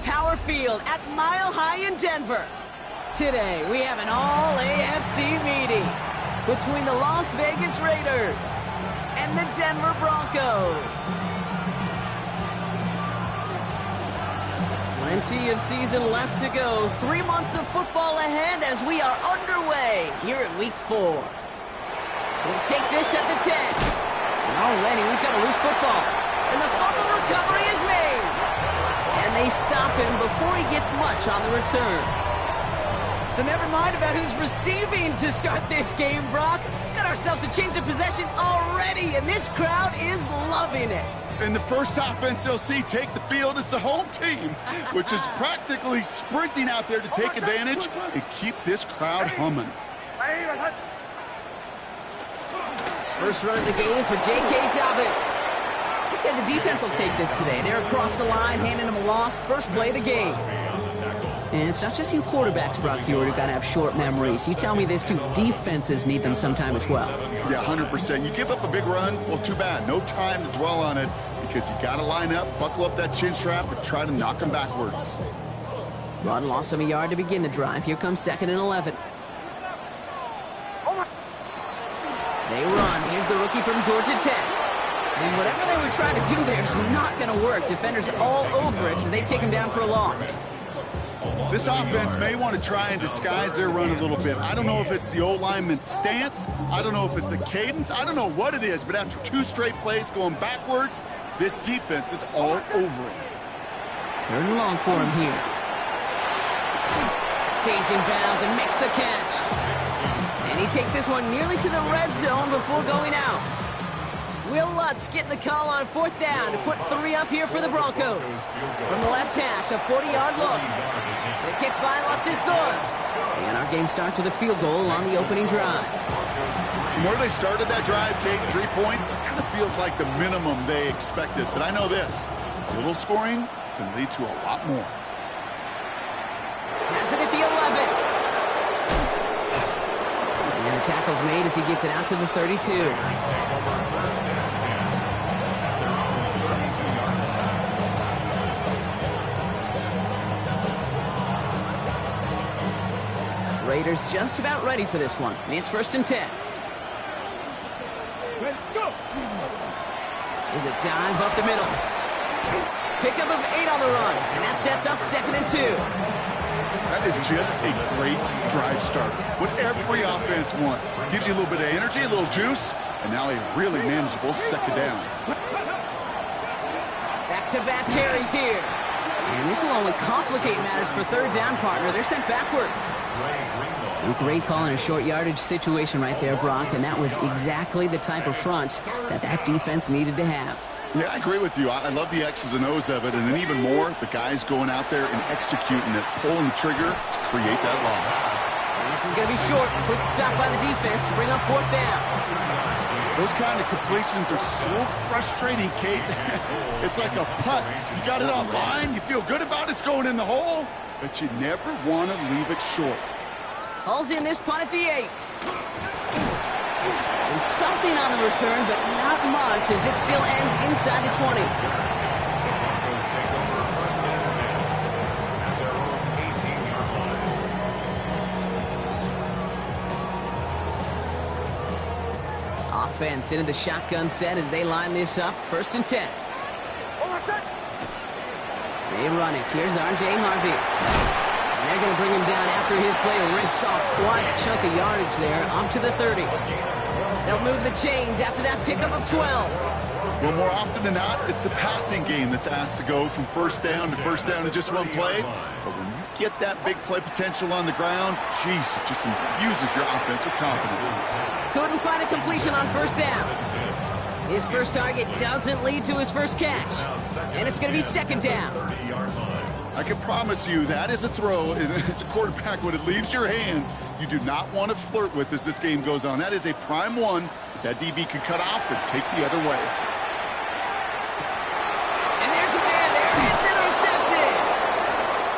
Power Field at Mile High in Denver. Today, we have an all-AFC meeting between the Las Vegas Raiders and the Denver Broncos. Plenty of season left to go. 3 months of football ahead as we are underway here in Week 4. We'll take this at the 10. And already we've got a loose football. And the fumble recovery is made. And they stop him before he gets much on the return. So never mind about who's receiving to start this game, Brock. Got ourselves a change of possession already, and this crowd is loving it. And the first offense you'll see take the field is the home team, which is practically sprinting out there to take advantage and keep this crowd humming. First run of the game for J.K. Dobbins. I'd say the defense will take this today. They're across the line, handing them a loss. First play of the game. And it's not just you quarterbacks, Brock Hewitt, who got to have short memories. You tell me this too, defenses need them sometime as well. Yeah, 100%. You give up a big run, well, too bad. No time to dwell on it because you got to line up, buckle up that chin strap, and try to knock them backwards. Run lost him a yard to begin the drive. Here comes 2nd and 11. They run. Here's the rookie from Georgia Tech. And whatever they were trying to do there is not going to work. Defenders all over it, so they take him down for a loss. This offense may want to try and disguise their run a little bit. I don't know if it's the old lineman's stance. I don't know if it's a cadence. I don't know what it is, but after 2 straight plays going backwards, this defense is all over it. 3rd and long for him here. Stays in bounds and makes the catch. And he takes this one nearly to the red zone before going out. Will Lutz getting the call on 4th down to put 3 up here for the Broncos. From the left hash, a 40-yard look. The kick by Lutz is good. And our game starts with a field goal on the opening drive. From where they started that drive, Kate, 3 points, kind of feels like the minimum they expected. But I know this, a little scoring can lead to a lot more. Has it at the 11. And the tackle's made as he gets it out to the 32. Raiders just about ready for this one. It's 1st and 10. Let's go. There's a dive up the middle. Pickup of 8 on the run. And that sets up 2nd and 2. That is just a great drive starter. What every offense wants. Gives you a little bit of energy, a little juice, and now a really manageable 2nd down. Back-to-back carries here. And this will only complicate matters for 3rd down, partner. They're sent backwards. Great call in a short yardage situation right there, Brock, and that was exactly the type of front that defense needed to have. Yeah, I agree with you. I love the X's and O's of it, and then even more, the guys going out there and executing it, pulling the trigger to create that loss. And this is going to be short. Quick stop by the defense to bring up 4th down. Those kind of completions are so frustrating, Kate. It's like a putt. You got it on line, you feel good about it, it's going in the hole, but you never want to leave it short. Hauls in this punt at the 8. And something on the return, but not much as it still ends inside the 20. Offense into the shotgun set as they line this up. 1st and 10. They run it. Here's R.J. Harvey. And they're going to bring him down after his play rips off quite a chunk of yardage there, up to the 30. They'll move the chains after that pickup of 12. Well, more often than not, it's the passing game that's asked to go from 1st down to 1st down in just 1 play. But when you get that big play potential on the ground, geez, it just infuses your offensive confidence. Couldn't find a completion on 1st down. His first target doesn't lead to his first catch. And it's going to be 2nd down. I can promise you that is a throw, and it's a quarterback when it leaves your hands, you do not want to flirt with as this game goes on. That is a prime one that DB can cut off and take the other way. And there's a man there. It's intercepted.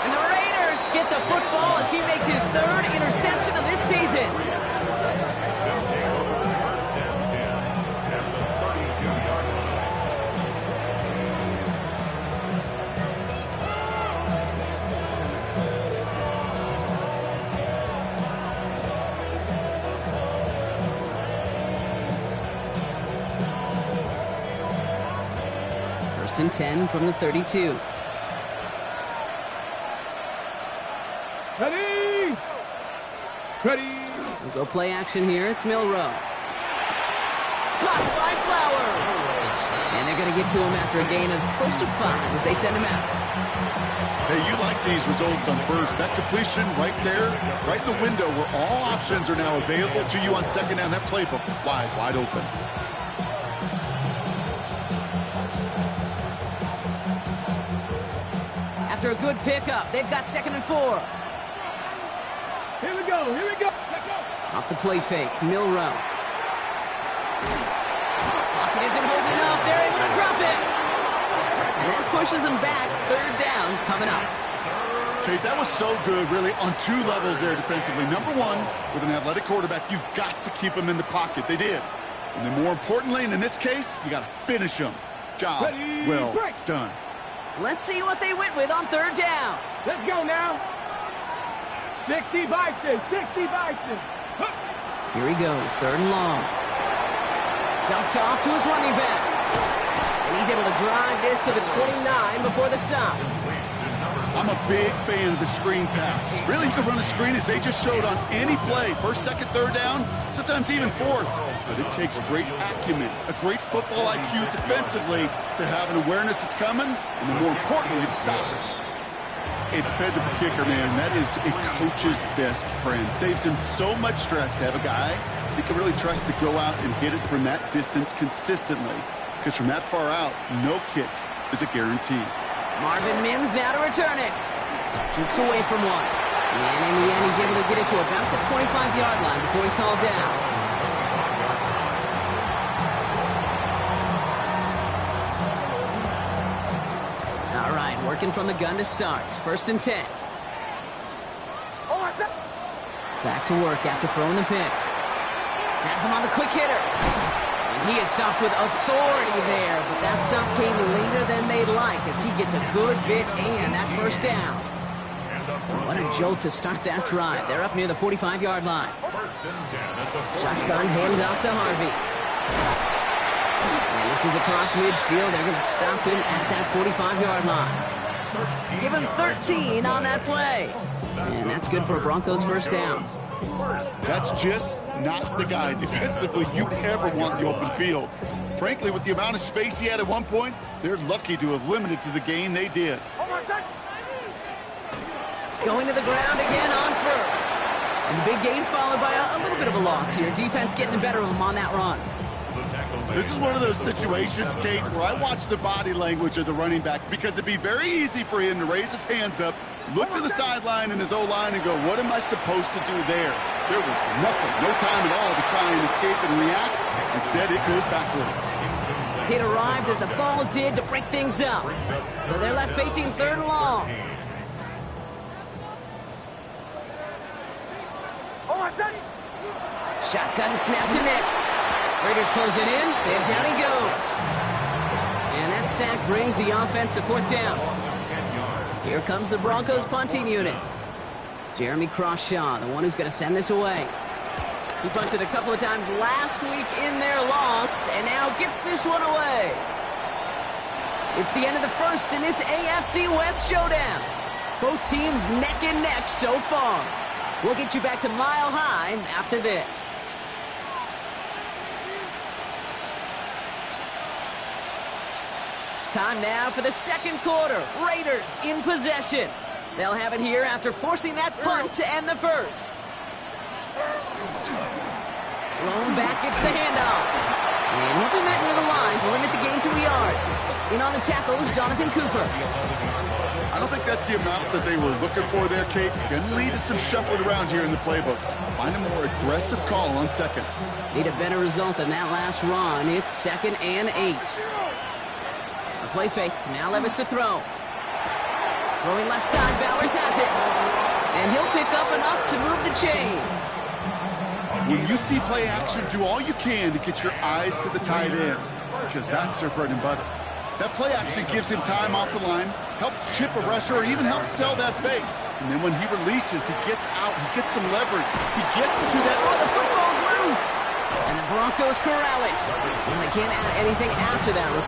And the Raiders get the football as he makes his 3rd interception of this season. First and 10 from the 32. Ready! Ready! We'll go play action here. It's Milrow. Caught by Flowers. And they're going to get to him after a gain of close to 5 as they send him out. Hey, you like these results on first. That completion right there, right in the window where all options are now available to you on second down. That playbook wide open. After a good pickup, they've got 2nd and 4. Here we go, here we go. Let's go. Off the play fake, Milrow. Pocket isn't holding up. They're able to drop it. And that pushes them back. 3rd down coming up. Kate, that was so good, really, on 2 levels there defensively. Number 1, with an athletic quarterback, you've got to keep him in the pocket. They did. And then more importantly, and in this case, you got to finish him. Job well done. Let's see what they went with on 3rd down. Let's go now. 60 Bison, 60 Bison. Here he goes, 3rd and long. Dumped off to his running back. And he's able to drive this to the 29 before the stop. I'm a big fan of the screen pass. Really, you can run a screen as they just showed on any play. 1st, 2nd, 3rd down, sometimes even 4th. But it takes great acumen, a great football IQ defensively to have an awareness it's coming, and then more importantly, to stop it. A dependable kicker, man, that is a coach's best friend. Saves him so much stress to have a guy he can really trust to go out and hit it from that distance consistently. Because from that far out, no kick is a guarantee. Marvin Mims now to return it. Jukes away from one. And in the end, he's able to get it to about the 25-yard line before he's hauled down. All right, working from the gun to start. 1st and 10. Back to work after throwing the pick. Has him on the quick hitter. And he is stopped with authority there, but that stop came later than they'd like as he gets a good bit and that 1st down. What a jolt to start that drive. They're up near the 45-yard line. Shotgun handoff to Harvey. And this is across midfield. They're going to stop him at that 45-yard line. Give him 13 on that play. And that's good for a Broncos 1st down. That's just not the guy defensively you ever want in the open field. Frankly, with the amount of space he had at one point, they're lucky to have limited to the gain they did. Going to the ground again on 1st. And the big gain followed by a little bit of a loss here. Defense getting the better of him on that run. This is one of those situations, Kate, where I watch the body language of the running back because it'd be very easy for him to raise his hands up, look to the sideline in his O-line and go, what am I supposed to do there? There was nothing, no time at all to try and escape and react. Instead, it goes backwards. It arrived as the ball did to break things up. So they're left facing 3rd and long. Shotgun snap to Nix. Raiders close it in, and down he goes. And that sack brings the offense to 4th down. Here comes the Broncos punting unit. Jeremy Crawshaw, the one who's going to send this away. He punted a couple of times last week in their loss, and now gets this one away. It's the end of the 1st in this AFC West showdown. Both teams neck and neck so far. We'll get you back to Mile High after this. Time now for the 2nd quarter. Raiders in possession. They'll have it here after forcing that punt to end the 1st. Blown back gets the handoff. And he'll be met near the line to limit the gain to a yard. In on the tackle is Jonathan Cooper. I don't think that's the amount that they were looking for there, Kate. Going to lead to some shuffling around here in the playbook. Find a more aggressive call on 2nd. Need a better result than that last run. It's 2nd and 8. A play fake. Now Levis to throw. Throwing left side. Bowers has it. And he'll pick up enough to move the chains. When you see play action, do all you can to get your eyes to the tight end, because that's their bread and butter. That play action gives him time off the line, helps chip a rusher, or even helps sell that fake. And then when he releases, he gets out, he gets some leverage, he gets to that. Oh, the football's loose! And the Broncos corral it. And they can't add anything after that.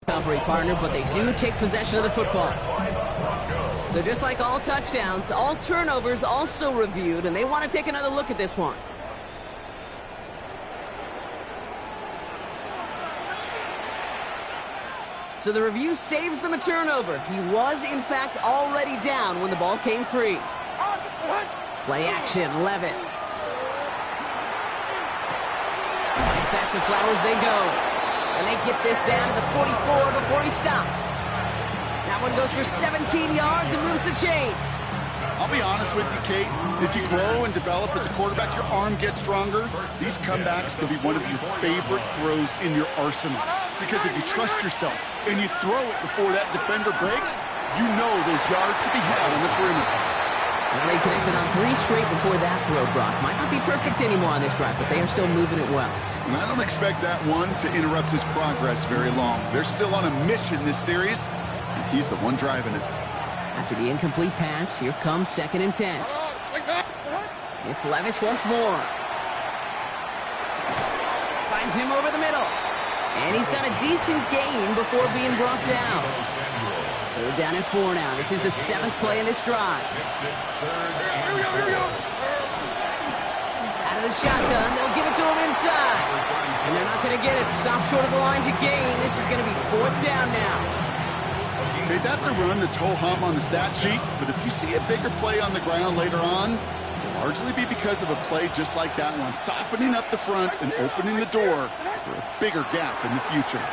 recovery, partner, but they do take possession of the football. So just like all touchdowns, all turnovers also reviewed, and they want to take another look at this one. So the review saves them a turnover. He was, in fact, already down when the ball came free. Play action, Levis. Right back to Flowers they go. And they get this down to the 44 before he stops. That one goes for 17 yards and moves the chains. I'll be honest with you, Kate. As you grow and develop as a quarterback, your arm gets stronger. These comebacks can be one of your favorite throws in your arsenal. Because if you trust yourself and you throw it before that defender breaks, you know there's yards to be had on the perimeter. Well, they connected on 3 straight before that throw, Brock. Might not be perfect anymore on this drive, but they are still moving it well. And I don't expect that one to interrupt his progress very long. They're still on a mission this series, and he's the one driving it. After the incomplete pass, here comes 2nd and 10. It's Levis once more. Finds him over the middle. And he's got a decent gain before being brought down. They're down at 4 now. This is the 7th play in this drive. Out of the shotgun, they'll give it to him inside. And they're not going to get it. Stop short of the line to gain. This is going to be 4th down now. Okay, that's a run that's ho-hum on the stat sheet, but if you see a bigger play on the ground later on, it'll largely be because of a play just like that one, softening up the front and opening the door for a bigger gap in the future.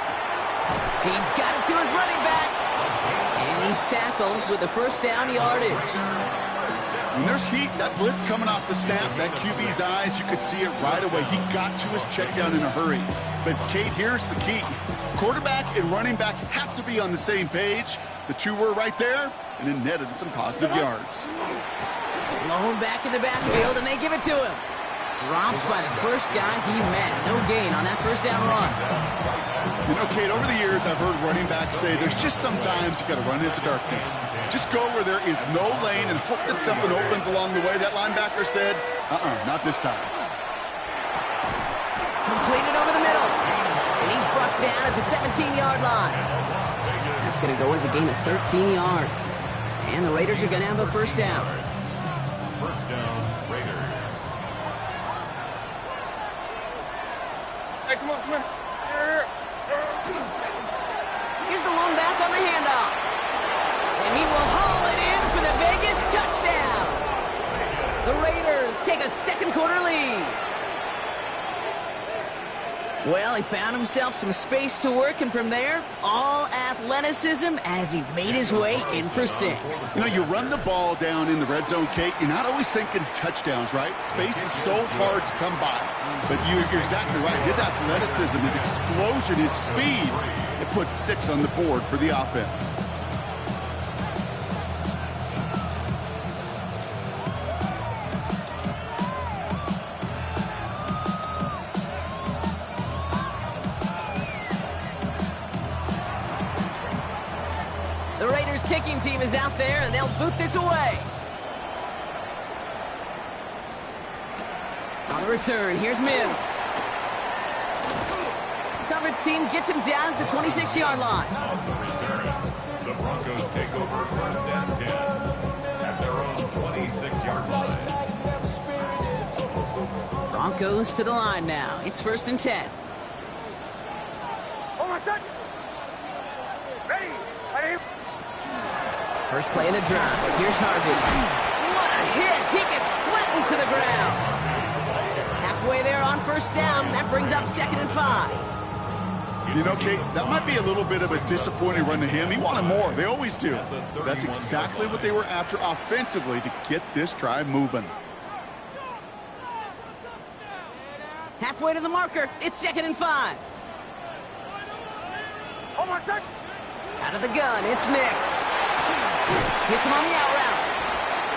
He's got it to his running back. And he's tackled with the 1st down yardage. When there's heat, that blitz coming off the snap, that QB's eyes, you could see it right away. He got to his check down in a hurry. But, Kate, here's the key. Quarterback and running back have to be on the same page. The two were right there, and it netted some positive yards. Blown back in the backfield, and they give it to him. Dropped by the first guy he met. No gain on that 1st down run. You know, Kate, over the years, I've heard running backs say there's just sometimes you got to run into darkness. Just go where there is no lane and hope that something opens along the way. That linebacker said, not this time. Completed over the middle. And he's brought down at the 17-yard line. That's going to go as a gain of 13 yards. And the Raiders are going to have a 1st down. 1st down, Raiders. Hey, come on, come on. Here's the lone back on the handoff. And he will haul it in for the Vegas touchdown. The Raiders take a 2nd quarter lead. Well, he found himself some space to work, and from there, all athleticism as he made his way in for 6. You know, you run the ball down in the red zone, Kate, you're not always thinking touchdowns, right? Space is so hard to come by. But you're exactly right. His athleticism, his explosion, his speed, it puts 6 on the board for the offense. The Raiders kicking team is out there, and they'll boot this away. On the return, here's Mims. Coverage team gets him down at the 26-yard line. Off the return, the Broncos take over 1st and 10 at their own 26-yard line. Broncos to the line now. It's 1st and 10. Hold on a second. Ready. Ready. First play in a drive. Here's Harvey. What a hit! He gets flattened to the ground. Halfway there on 1st down. That brings up 2nd and 5. You know, Kate, that might be a little bit of a disappointing run to him. He wanted more. They always do. But that's exactly what they were after offensively to get this drive moving. Halfway to the marker. It's 2nd and 5. Hold on a second. Out of the gun, it's Nix. Hits him on the out route.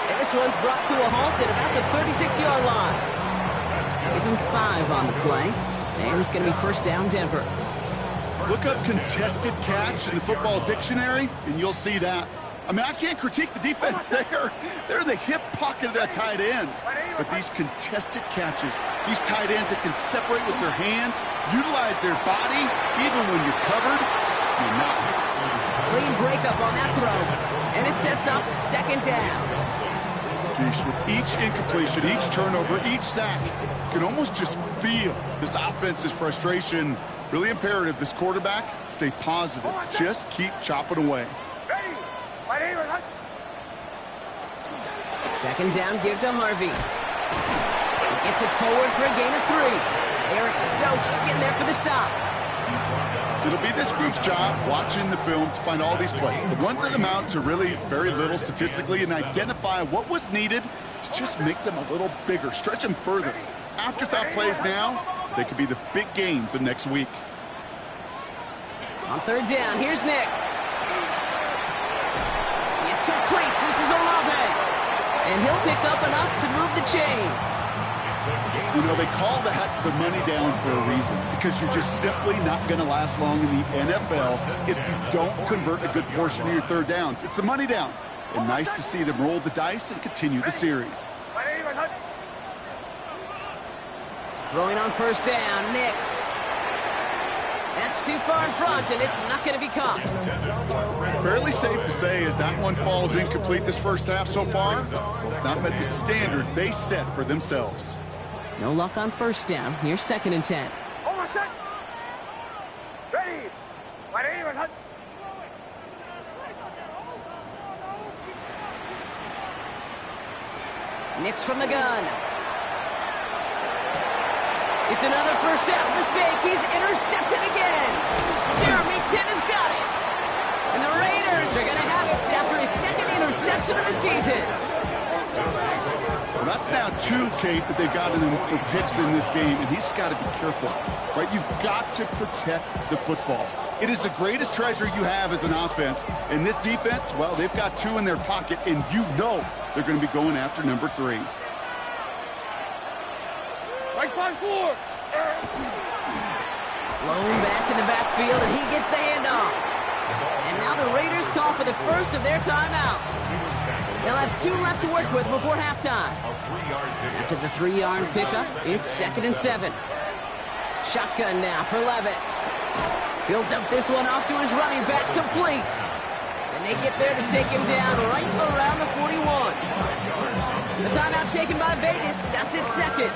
And this one's brought to a halt at about the 36-yard line. Give him 5 on the play. And it's going to be 1st down, Denver. Look up contested catch in the football dictionary, and you'll see that. I mean, I can't critique the defense there. They're in the hip pocket of that tight end. But these contested catches, these tight ends that can separate with their hands, utilize their body, even when you're covered, You're not. Clean breakup on that throw. And it sets up second down. Geez, with each incompletion, each turnover, each sack, you can almost just feel this offense's frustration. Really imperative, this quarterback, stay positive. Just keep chopping away. Second down, give to Harvey. He gets it forward for a gain of 3. Eric Stokes getting there for the stop. It'll be this group's job watching the film to find all these plays, the ones that amount to really very little statistically, and identify what was needed to just make them a little bigger, stretch them further. Afterthought plays now, they could be the big gains of next week. On third down, here's Nix. It's complete. This is Olave. And he'll pick up enough to move the chains. You know, they call that the money down for a reason, because you're just simply not going to last long in the NFL if you don't convert a good portion of your third downs. It's the money down. And nice to see them roll the dice and continue the series. Throwing on first down, Nix. That's too far in front, and it's not going to be caught. Fairly safe to say as that one falls incomplete this first half so far, it's not met the standard they set for themselves. No luck on first down. Here's second and 10. Nix from the gun. It's another first half mistake. He's intercepted again. Jeremy Chin has got it. And the Raiders are going to have it after his second interception of the season. Well, that's now 2, Kate, that they've gotten him for picks in this game, and he's got to be careful, right? You've got to protect the football. It is the greatest treasure you have as an offense. And this defense, well, they've got 2 in their pocket, and you know they're going to be going after number 3. Right side 4. Blown back in the backfield, and he gets the handoff. And now the Raiders call for the first of their timeouts. They'll have 2 left to work with before halftime. After the 3-yard pickup, it's second and 7. Shotgun now for Levis. He'll dump this one off to his running back, complete. And they get there to take him down right around the 41. The timeout taken by Vegas. That's its second.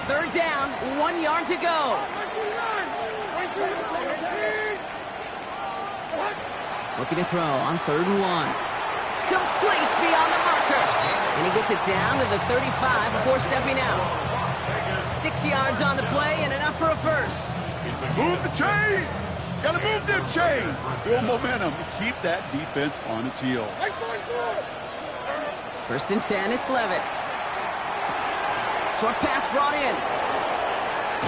Third down, 1 yard to go. Looking to throw on third and 1. Complete beyond the marker. And he gets it down to the 35 before stepping out. 6 yards on the play and enough for a first. Move the chains! Gotta move them chains! Build momentum. Keep that defense on its heels. First and 10, it's Levis. Short pass brought in.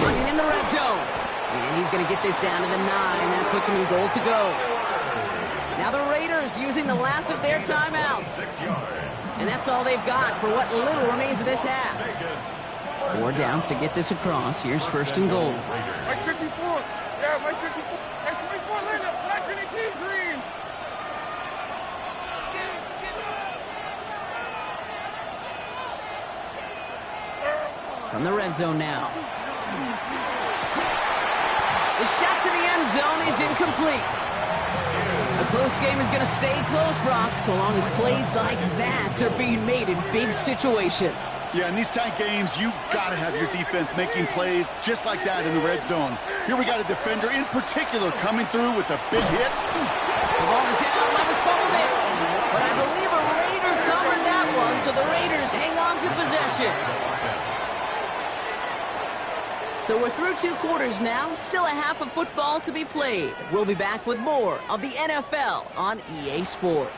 Running in the red zone. And he's going to get this down to the 9. That puts him in goal to go. Now the Raiders using the last of their timeouts. And that's all they've got for what little remains of this half. 4 downs to get this across. Here's first and goal. Mike 54. Yeah, Mike 54. Mike 24, Linda. Flag 22, green. From the red zone now. The shot to the end zone is incomplete. A close game is going to stay close, Brock, so long as plays like that are being made in big situations. Yeah, in these tight games, you got to have your defense making plays just like that in the red zone. Here we got a defender in particular coming through with a big hit. The ball is out. Levis fumbled it. But I believe a Raider covered that one, so the Raiders hang on to possession. So we're through 2 quarters now, still a half of football to be played. We'll be back with more of the NFL on EA Sports.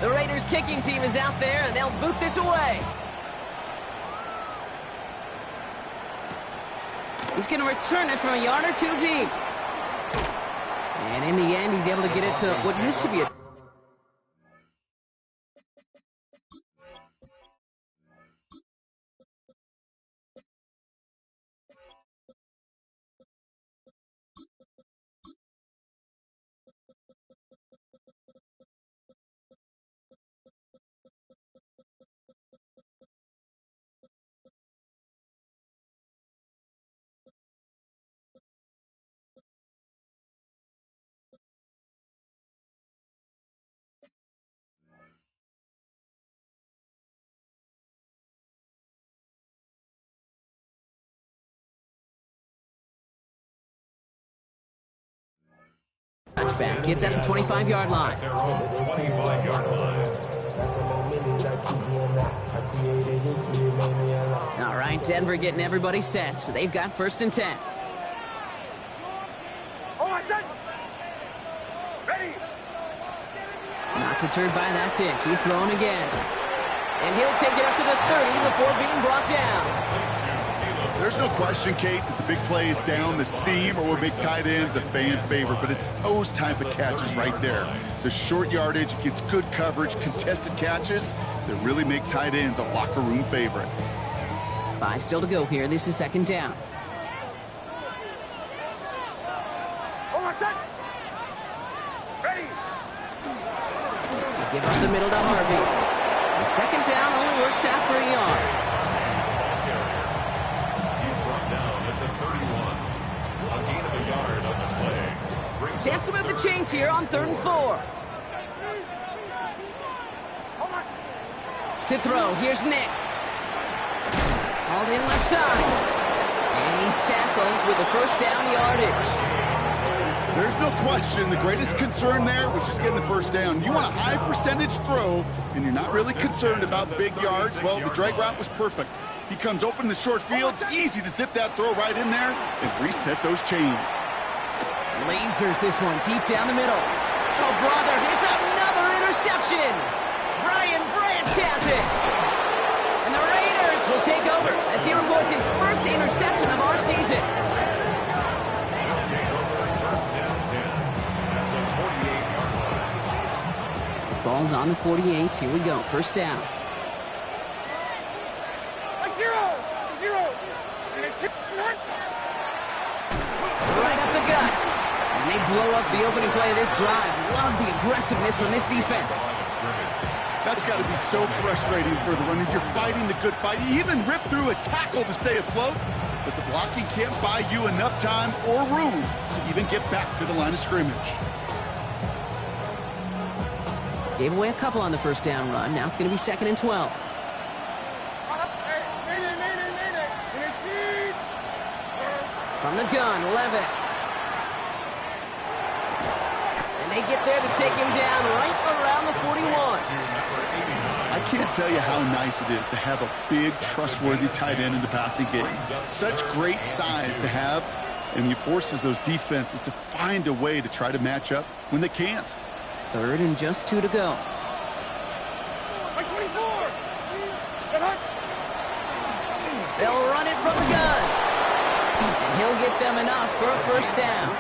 The Raiders kicking team is out there, and they'll boot this away. He's going to return it from a yard or 2 deep. And in the end, he's able to get it to what used to be a back. It's at the 25-yard line. Their own 25-yard line. All right, Denver getting everybody set, so they've got 1st and 10. Ready. Not deterred by that pick. He's throwing again. And he'll take it up to the 30 before being brought down. There's no question, Kate, that the big plays down the seam or what make tight ends a fan favorite, but it's those type of catches right there. The short yardage gets good coverage, contested catches that really make tight ends a locker room favorite. 5 still to go here. This is 2nd down. Ready. Give up the middle to Harvey. And 2nd down only works out for a yard. He's brought down at the 31. A gain of a yard on the play. Brings Chance to up move the third. chains here on 3rd and 4. To throw, here's Nix. Hauled in left side. And he's tackled with a 1st down yardage. There's no question the greatest concern there was just getting the 1st down. You want a high percentage throw, and you're not really concerned about big yards. Well, the drag route was perfect. He comes open in the short field. It's easy to zip that throw right in there and reset those chains. Lasers this one deep down the middle. Oh, brother, it's another interception. Brian Branch has it. And the Raiders will take over as he records his 1st interception of our season. Ball's on the 48. Here we go. 1st down. Zero. Right up the gut. And they blow up the opening play of this drive. Love the aggressiveness from this defense. That's got to be so frustrating for the runner. You're fighting the good fight. You even rip through a tackle to stay afloat, but the blocking can't buy you enough time or room to even get back to the line of scrimmage. Gave away a couple on the 1st down run. Now it's going to be 2nd and 12. From the gun, Levis. And they get there to take him down right around the 41. I can't tell you how nice it is to have a big, trustworthy tight end in the passing game. Such great size to have, and he forces those defenses to find a way to try to match up when they can't. 3rd and just 2 to go. They'll run it from the gun. And he'll get them enough for a 1st down.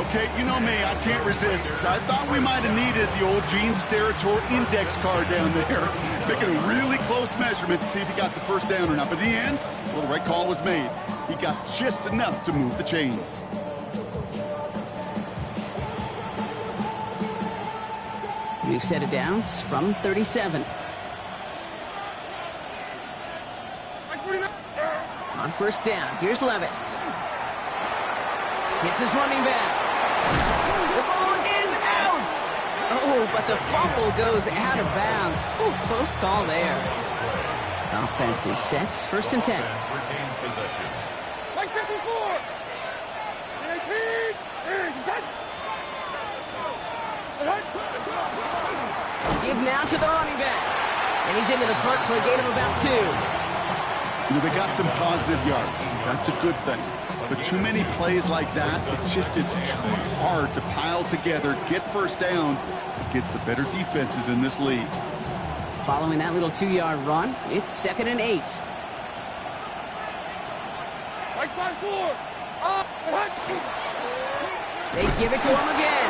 Okay, you know me, I can't resist. I thought we might have needed the old Gene Steratore index card down there, making a really close measurement to see if he got the 1st down or not. But in the end, well, the right call was made. He got just enough to move the chains. New set of downs from 37. On 1st down, here's Levis. Hits his running back. The ball is out! Oh, but the fumble goes out of bounds. Oh, close call there. Offense is set. 1st and 10. Retains possession. Like 54. 18. Give now to the running back. And he's into the front for a gain of about 2. You know, they got some positive yards. That's a good thing. But too many plays like that, it just is too hard to pile together, get 1st downs against the better defenses in this league. Following that little 2-yard run, it's 2nd and 8. Like 54. They give it to him again.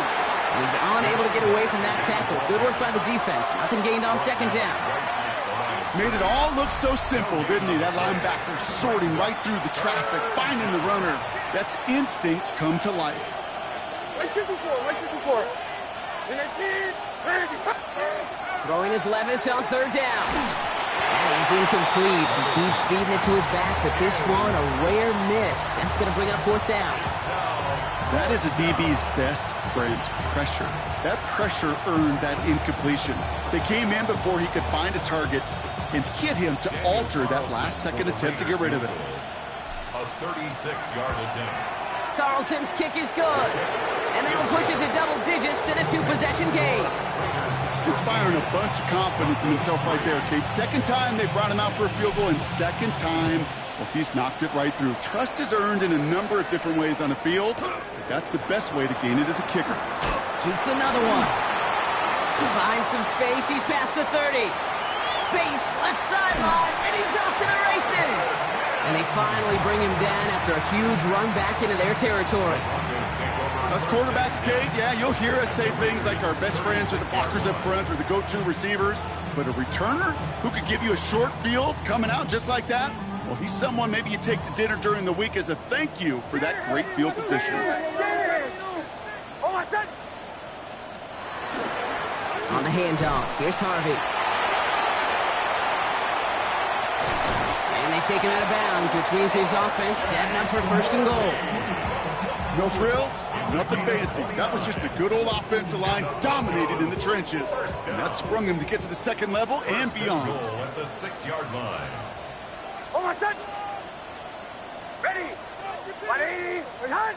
He's unable to get away from that tackle. Good work by the defense. Nothing gained on 2nd down. Made it all look so simple, didn't he? That linebacker sorting right through the traffic, finding the runner. That's instincts come to life. Like 54. 19. Throwing his Levis on 3rd down. That is incomplete. He keeps feeding it to his back, but this one a rare miss. That's going to bring up 4th down. That is a DB's best friend, pressure. That pressure earned that incompletion. They came in before he could find a target and hit him to alter that last-second attempt to get rid of it. A 36-yard attempt. Carlson's kick is good. And that'll push it to double digits in a 2-possession game. Inspiring a bunch of confidence in himself right there, Kate. Second time they brought him out for a field goal, and second time, well, he's knocked it right through. Trust is earned in a number of different ways on the field, but that's the best way to gain it as a kicker. Jukes another one. Finds some space. He's past the 30. Space, left sideline, and he's off to the races. And they finally bring him down after a huge run back into their territory. Us quarterbacks, Kate, yeah, you'll hear us say things like our best friends are the blockers up front or the go-to receivers, but a returner who could give you a short field coming out just like that, well, he's someone maybe you take to dinner during the week as a thank you for that great field position. On the handoff, here's Harvey. And they take him out of bounds, which means his offense setting up for first and goal. No frills, nothing fancy. That was just a good old offensive line dominated in the trenches. And that sprung him to get to the second level and beyond. At the 6-yard line. Ready. 180. Return.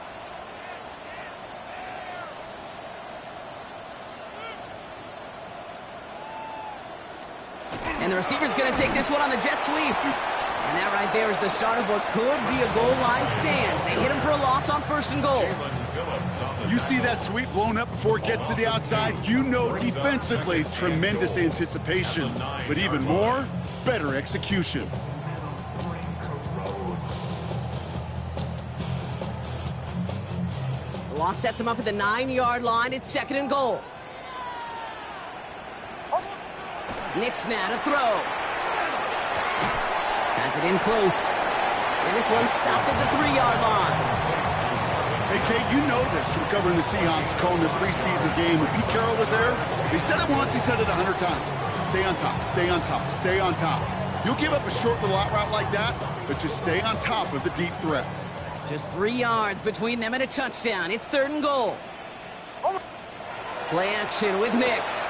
And the receiver's going to take this one on the jet sweep. And that right there is the start of what could be a goal line stand. They hit him for a loss on first and goal. You see that sweep blown up before it gets to the outside, you know defensively, tremendous anticipation. But even more, better execution. The loss sets him up at the 9-yard line. It's second and goal. Nick's now to throw. Has it in close. And this one's stopped at the 3-yard line. Hey, Kate, you know this from covering the Seahawks, calling their preseason game. When Pete Carroll was there, he said it once, he said it 100 times. Stay on top, stay on top, stay on top. You'll give up a short little out route like that, but just stay on top of the deep threat. Just 3 yards between them and a touchdown. It's third and goal. Play action with Nix.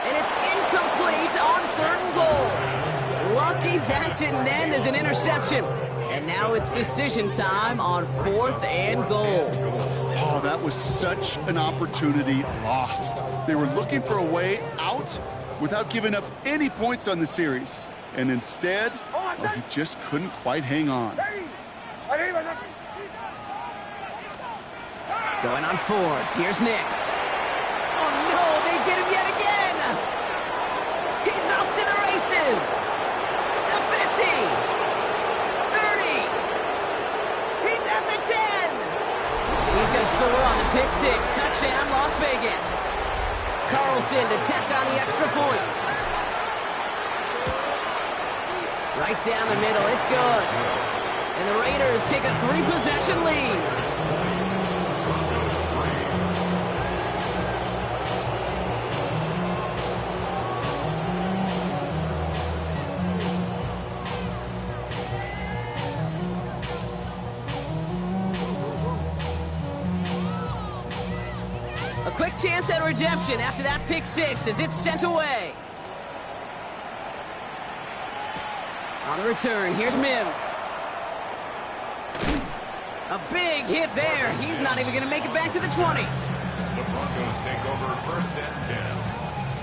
And it's incomplete on third and goal. Lucky that didn't end as an interception. And now it's decision time on fourth and goal. Oh, that was such an opportunity lost. They were looking for a way out without giving up any points on the series. And instead, well, he just couldn't quite hang on. Going on fourth. Here's Nix. Oh, no, they get him yet again. He's off to the races. The 50. 30. He's at the 10. And he's going to score on the pick six. Touchdown, Las Vegas. Carlson to tack on the extra point. Right down the middle. It's good. And the Raiders take a 3-possession lead. A quick chance at redemption after that pick six as it's sent away. On the return, here's Mims. A big hit there. He's not even going to make it back to the 20. The Broncos take over first and 10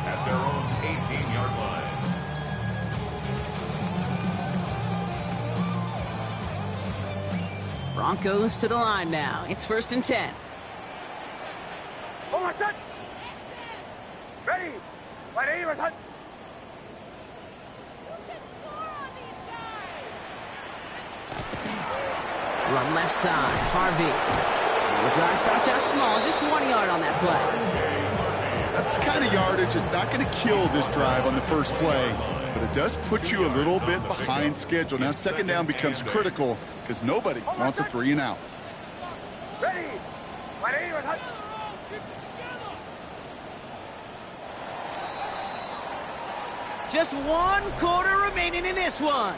at their own 18-yard line. Broncos to the line now. It's first and 10. Ready. 180. Return. Run left side, Harvey. The drive starts out small, just 1 yard on that play. That's the kind of yardage that's not going to kill this drive on the first play, but it does put you a little bit behind schedule. Now second down becomes critical because nobody wants a 3 and out. Ready. 180. Return. Just 1 quarter remaining in this one.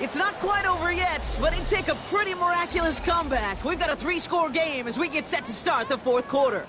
It's not quite over yet, but it'd take a pretty miraculous comeback. We've got a 3-score game as we get set to start the fourth quarter.